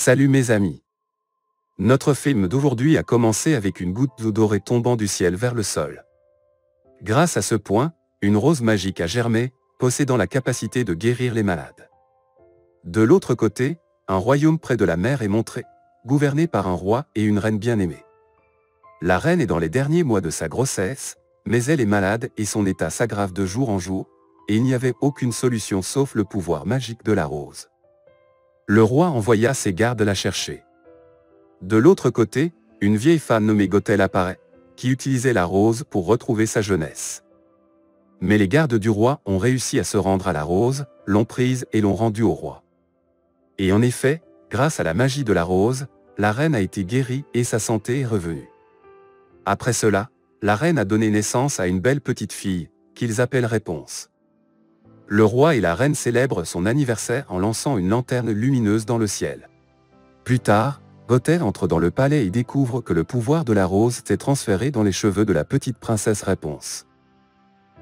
Salut mes amis. Notre film d'aujourd'hui a commencé avec une goutte d'eau dorée tombant du ciel vers le sol. Grâce à ce point, une rose magique a germé, possédant la capacité de guérir les malades. De l'autre côté, un royaume près de la mer est montré, gouverné par un roi et une reine bien-aimée. La reine est dans les derniers mois de sa grossesse, mais elle est malade et son état s'aggrave de jour en jour, et il n'y avait aucune solution sauf le pouvoir magique de la rose. Le roi envoya ses gardes la chercher. De l'autre côté, une vieille femme nommée Gothel apparaît, qui utilisait la rose pour retrouver sa jeunesse. Mais les gardes du roi ont réussi à se rendre à la rose, l'ont prise et l'ont rendue au roi. Et en effet, grâce à la magie de la rose, la reine a été guérie et sa santé est revenue. Après cela, la reine a donné naissance à une belle petite fille, qu'ils appellent Réponse. Le roi et la reine célèbrent son anniversaire en lançant une lanterne lumineuse dans le ciel. Plus tard, Gothel entre dans le palais et découvre que le pouvoir de la rose s'est transféré dans les cheveux de la petite princesse Réponse.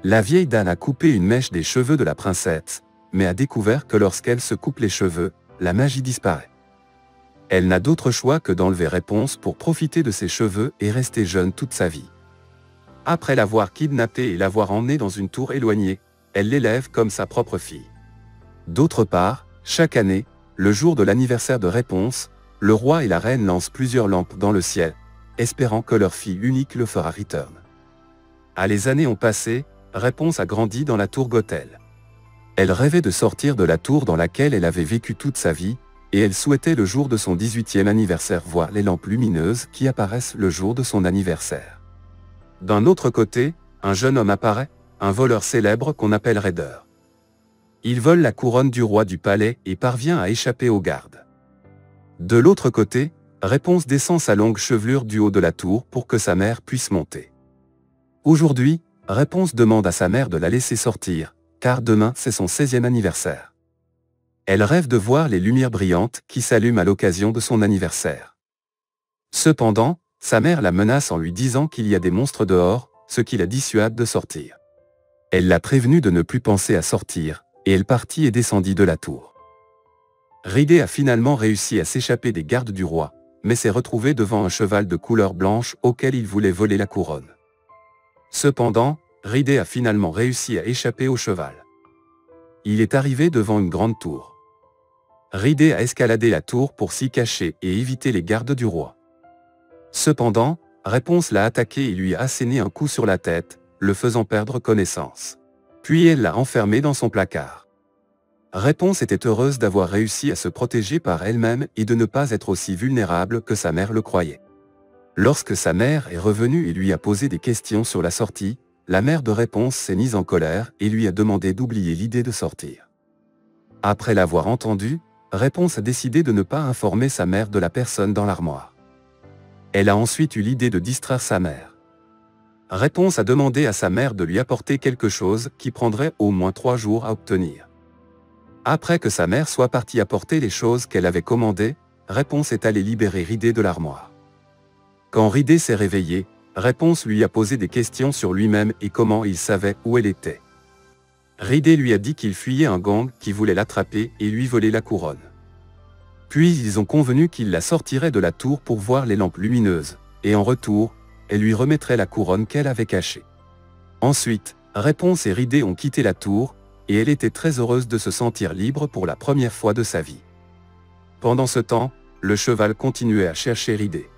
La vieille dame a coupé une mèche des cheveux de la princesse, mais a découvert que lorsqu'elle se coupe les cheveux, la magie disparaît. Elle n'a d'autre choix que d'enlever Réponse pour profiter de ses cheveux et rester jeune toute sa vie. Après l'avoir kidnappée et l'avoir emmenée dans une tour éloignée, elle l'élève comme sa propre fille. D'autre part, chaque année, le jour de l'anniversaire de Réponse, le roi et la reine lancent plusieurs lampes dans le ciel, espérant que leur fille unique le fera return. Les années ont passé, Réponse a grandi dans la tour Gothel. Elle rêvait de sortir de la tour dans laquelle elle avait vécu toute sa vie, et elle souhaitait le jour de son 18e anniversaire voir les lampes lumineuses qui apparaissent le jour de son anniversaire. D'un autre côté, un jeune homme apparaît, un voleur célèbre qu'on appelle Raider. Il vole la couronne du roi du palais et parvient à échapper aux gardes. De l'autre côté, Réponse descend sa longue chevelure du haut de la tour pour que sa mère puisse monter. Aujourd'hui, Réponse demande à sa mère de la laisser sortir, car demain c'est son 16e anniversaire. Elle rêve de voir les lumières brillantes qui s'allument à l'occasion de son anniversaire. Cependant, sa mère la menace en lui disant qu'il y a des monstres dehors, ce qui la dissuade de sortir. Elle l'a prévenue de ne plus penser à sortir, et elle partit et descendit de la tour. Ridée a finalement réussi à s'échapper des gardes du roi, mais s'est retrouvée devant un cheval de couleur blanche auquel il voulait voler la couronne. Cependant, Ridée a finalement réussi à échapper au cheval. Il est arrivé devant une grande tour. Ridée a escaladé la tour pour s'y cacher et éviter les gardes du roi. Cependant, Réponse l'a attaqué et lui a asséné un coup sur la tête, le faisant perdre connaissance. Puis elle l'a enfermé dans son placard. Réponse était heureuse d'avoir réussi à se protéger par elle-même et de ne pas être aussi vulnérable que sa mère le croyait. Lorsque sa mère est revenue et lui a posé des questions sur la sortie, la mère de Réponse s'est mise en colère et lui a demandé d'oublier l'idée de sortir. Après l'avoir entendu, Réponse a décidé de ne pas informer sa mère de la personne dans l'armoire. Elle a ensuite eu l'idée de distraire sa mère. Réponse a demandé à sa mère de lui apporter quelque chose qui prendrait au moins 3 jours à obtenir. Après que sa mère soit partie apporter les choses qu'elle avait commandées, Réponse est allée libérer Ridée de l'armoire. Quand Ridée s'est réveillée, Réponse lui a posé des questions sur lui-même et comment il savait où elle était. Ridée lui a dit qu'il fuyait un gang qui voulait l'attraper et lui voler la couronne. Puis ils ont convenu qu'il la sortirait de la tour pour voir les lampes lumineuses, et en retour, elle lui remettrait la couronne qu'elle avait cachée. Ensuite, Réponse et Ridée ont quitté la tour, et elle était très heureuse de se sentir libre pour la première fois de sa vie. Pendant ce temps, le cheval continuait à chercher Ridée.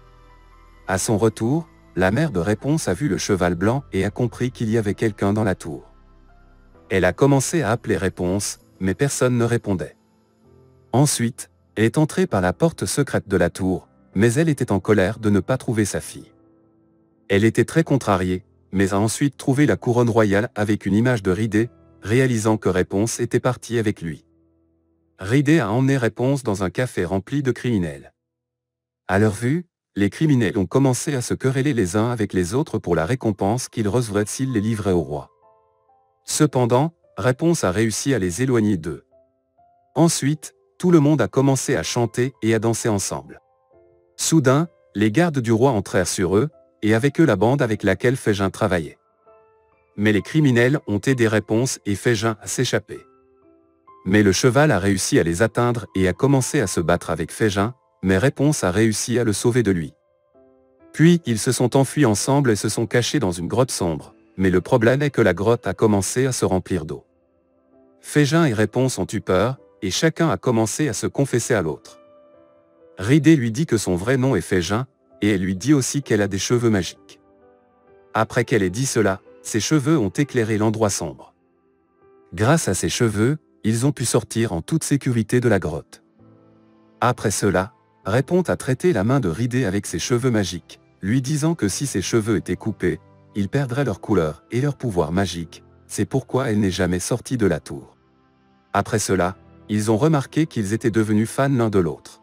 À son retour, la mère de Réponse a vu le cheval blanc et a compris qu'il y avait quelqu'un dans la tour. Elle a commencé à appeler Réponse, mais personne ne répondait. Ensuite, elle est entrée par la porte secrète de la tour, mais elle était en colère de ne pas trouver sa fille. Elle était très contrariée, mais a ensuite trouvé la couronne royale avec une image de Ridée, réalisant que Réponse était partie avec lui. Ridée a emmené Réponse dans un café rempli de criminels. À leur vue, les criminels ont commencé à se quereller les uns avec les autres pour la récompense qu'ils recevraient s'ils les livraient au roi. Cependant, Réponse a réussi à les éloigner d'eux. Ensuite, tout le monde a commencé à chanter et à danser ensemble. Soudain, les gardes du roi entrèrent sur eux, et avec eux la bande avec laquelle Fégin travaillait. Mais les criminels ont aidé Réponse et Fégin à s'échapper. Mais le cheval a réussi à les atteindre et a commencé à se battre avec Fégin, mais Réponse a réussi à le sauver de lui. Puis ils se sont enfuis ensemble et se sont cachés dans une grotte sombre, mais le problème est que la grotte a commencé à se remplir d'eau. Fégin et Réponse ont eu peur, et chacun a commencé à se confesser à l'autre. Ridé lui dit que son vrai nom est Fégin, et elle lui dit aussi qu'elle a des cheveux magiques. Après qu'elle ait dit cela, ses cheveux ont éclairé l'endroit sombre. Grâce à ses cheveux, ils ont pu sortir en toute sécurité de la grotte. Après cela, Réponse a traité la main de Ridé avec ses cheveux magiques, lui disant que si ses cheveux étaient coupés, ils perdraient leur couleur et leur pouvoir magique, c'est pourquoi elle n'est jamais sortie de la tour. Après cela, ils ont remarqué qu'ils étaient devenus fans l'un de l'autre.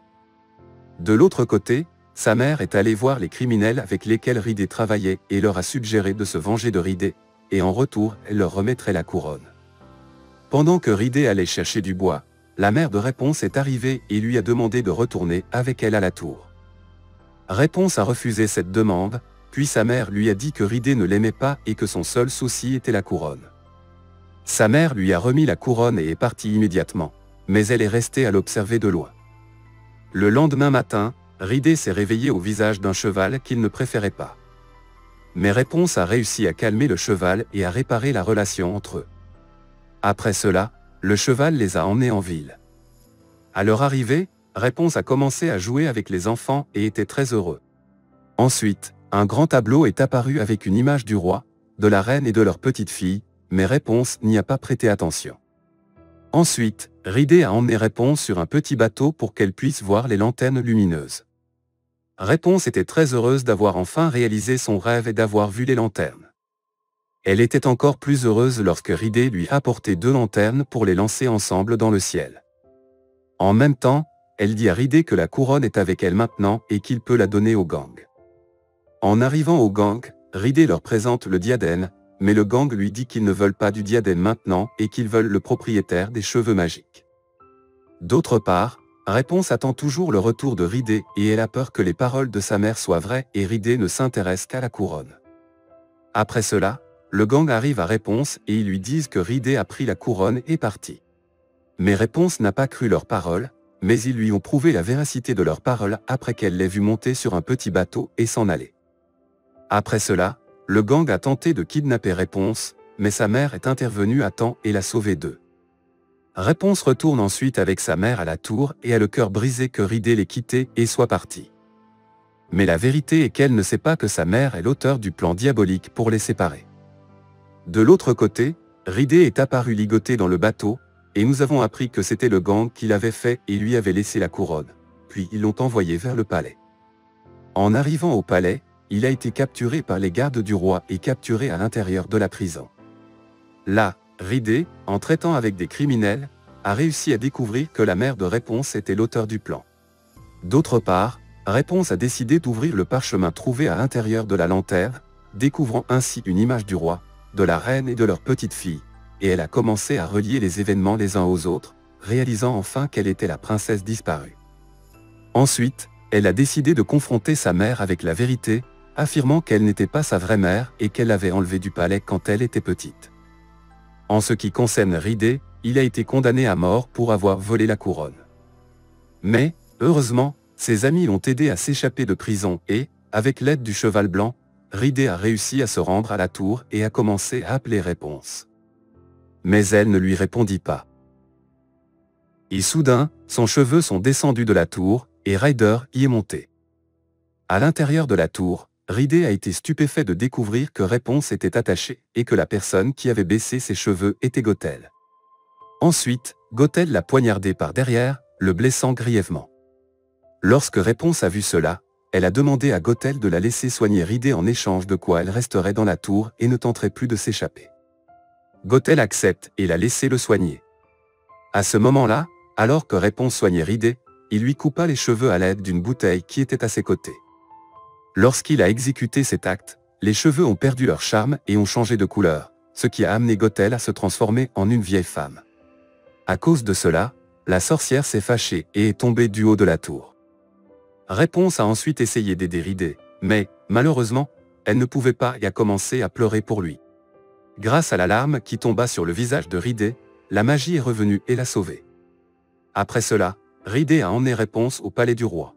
De l'autre côté, sa mère est allée voir les criminels avec lesquels Ridé travaillait et leur a suggéré de se venger de Ridé, et en retour, elle leur remettrait la couronne. Pendant que Ridé allait chercher du bois, la mère de Réponse est arrivée et lui a demandé de retourner avec elle à la tour. Réponse a refusé cette demande, puis sa mère lui a dit que Ridé ne l'aimait pas et que son seul souci était la couronne. Sa mère lui a remis la couronne et est partie immédiatement, mais elle est restée à l'observer de loin. Le lendemain matin, Ridé s'est réveillé au visage d'un cheval qu'il ne préférait pas. Mais Réponse a réussi à calmer le cheval et à réparer la relation entre eux. Après cela, le cheval les a emmenés en ville. À leur arrivée, Réponse a commencé à jouer avec les enfants et était très heureux. Ensuite, un grand tableau est apparu avec une image du roi, de la reine et de leur petite fille, mais Réponse n'y a pas prêté attention. Ensuite, Ridé a emmené Réponse sur un petit bateau pour qu'elle puisse voir les lanternes lumineuses. Réponse était très heureuse d'avoir enfin réalisé son rêve et d'avoir vu les lanternes. Elle était encore plus heureuse lorsque Ridé lui a apporté 2 lanternes pour les lancer ensemble dans le ciel. En même temps, elle dit à Ridé que la couronne est avec elle maintenant et qu'il peut la donner au gang. En arrivant au gang, Ridé leur présente le diadème, mais le gang lui dit qu'ils ne veulent pas du diadème maintenant et qu'ils veulent le propriétaire des cheveux magiques. D'autre part, Réponse attend toujours le retour de Ridé et elle a peur que les paroles de sa mère soient vraies et Ridé ne s'intéresse qu'à la couronne. Après cela, le gang arrive à Réponse et ils lui disent que Ridé a pris la couronne et est parti. Mais Réponse n'a pas cru leurs paroles, mais ils lui ont prouvé la véracité de leurs paroles après qu'elle l'ait vu monter sur un petit bateau et s'en aller. Après cela, le gang a tenté de kidnapper Réponse, mais sa mère est intervenue à temps et l'a sauvée d'eux. Réponse retourne ensuite avec sa mère à la tour et a le cœur brisé que Ridé l'ait quitté et soit parti. Mais la vérité est qu'elle ne sait pas que sa mère est l'auteur du plan diabolique pour les séparer. De l'autre côté, Ridé est apparu ligoté dans le bateau, et nous avons appris que c'était le gang qui l'avait fait et lui avait laissé la couronne, puis ils l'ont envoyé vers le palais. En arrivant au palais, il a été capturé par les gardes du roi et capturé à l'intérieur de la prison. Là, Ridé, en traitant avec des criminels, a réussi à découvrir que la mère de Réponse était l'auteur du plan. D'autre part, Réponse a décidé d'ouvrir le parchemin trouvé à l'intérieur de la lanterne, découvrant ainsi une image du roi, de la reine et de leur petite fille, et elle a commencé à relier les événements les uns aux autres, réalisant enfin qu'elle était la princesse disparue. Ensuite, elle a décidé de confronter sa mère avec la vérité, affirmant qu'elle n'était pas sa vraie mère et qu'elle l'avait enlevée du palais quand elle était petite. En ce qui concerne Ridé, il a été condamné à mort pour avoir volé la couronne. Mais, heureusement, ses amis l'ont aidé à s'échapper de prison et, avec l'aide du cheval blanc, Ridé a réussi à se rendre à la tour et a commencé à appeler Réponse. Mais elle ne lui répondit pas. Et soudain, son cheveu sont descendus de la tour, et Ryder y est monté. À l'intérieur de la tour, Ridé a été stupéfait de découvrir que Réponse était attachée et que la personne qui avait baissé ses cheveux était Gothel. Ensuite, Gothel l'a poignardé par derrière, le blessant grièvement. Lorsque Réponse a vu cela, elle a demandé à Gothel de la laisser soigner Ridé en échange de quoi elle resterait dans la tour et ne tenterait plus de s'échapper. Gothel accepte et l'a laissé le soigner. À ce moment-là, alors que Réponse soignait Ridé, il lui coupa les cheveux à l'aide d'une bouteille qui était à ses côtés. Lorsqu'il a exécuté cet acte, les cheveux ont perdu leur charme et ont changé de couleur, ce qui a amené Gothel à se transformer en une vieille femme. À cause de cela, la sorcière s'est fâchée et est tombée du haut de la tour. Réponse a ensuite essayé d'aider Ridé, mais, malheureusement, elle ne pouvait pas et a commencé à pleurer pour lui. Grâce à la larme qui tomba sur le visage de Ridé, la magie est revenue et l'a sauvé. Après cela, Ridé a emmené Réponse au palais du roi.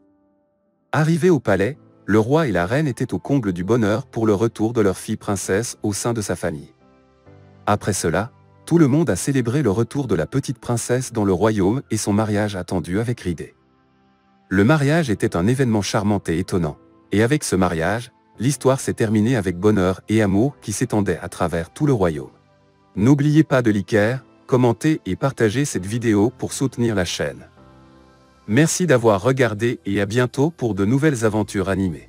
Arrivés au palais, le roi et la reine étaient au comble du bonheur pour le retour de leur fille princesse au sein de sa famille. Après cela, tout le monde a célébré le retour de la petite princesse dans le royaume et son mariage attendu avec Ridé. Le mariage était un événement charmant et étonnant, et avec ce mariage, l'histoire s'est terminée avec bonheur et amour qui s'étendaient à travers tout le royaume. N'oubliez pas de liker, commenter et partager cette vidéo pour soutenir la chaîne. Merci d'avoir regardé et à bientôt pour de nouvelles aventures animées.